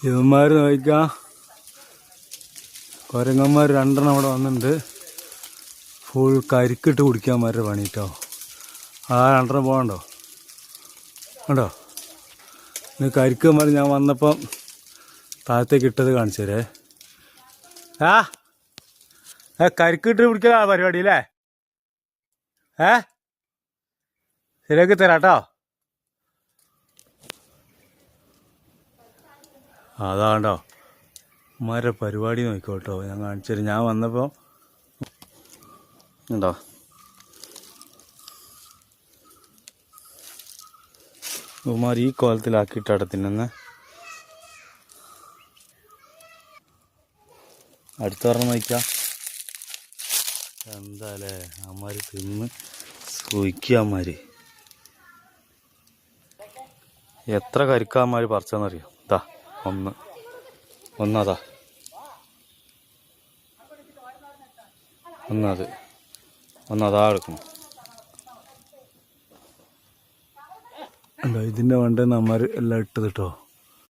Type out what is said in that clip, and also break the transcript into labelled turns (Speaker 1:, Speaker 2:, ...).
Speaker 1: ഇവന്മാർ നോക്കാം, കുരങ്ങന്മാർ രണ്ടെണ്ണം അവിടെ വന്നിട്ടുണ്ട്. ഫുൾ കരിക്കിട്ട് കുടിക്കാന്മാരുടെ പണിയിട്ടോ. ആ രണ്ടെണ്ണം പോകണ്ടോ കണ്ടോ? ഇന്ന് കരിക്കന്മാർ ഞാൻ വന്നപ്പം താഴത്തേക്ക് ഇട്ടത് കാണിച്ചു തരേ. കരിക്കിട്ട് കുടിക്കലാ പരിപാടി അല്ലേ? ശരിയാക്കി തരാട്ടോ. അതാണ്ടോ ഉമ്മാരുടെ പരിപാടി നോക്കിക്കോട്ടോ, ഞാൻ കാണിച്ചു തരാം. ഞാൻ വന്നപ്പോൾ ഉണ്ടോ ഉമ്മാർ ഈ കോലത്തിലാക്കിയിട്ടാണ് തിന്നുന്നത്. അടുത്ത പറഞ്ഞ നോക്കാം. എന്താല്ലേ അമ്മമാർ തിന്ന് സുഖിക്കുക. അമ്മമാർ എത്ര കരിക്കാന്മാർ പറിച്ചെന്നറിയോ? ഇതാ ഒന്നതാ ഒന്നതാ എടുക്കണം. എന്താ ഇതിൻ്റെ വണ്ടെന്ന് അമ്മമാർ എല്ലാം ഇട്ടത് കേട്ടോ.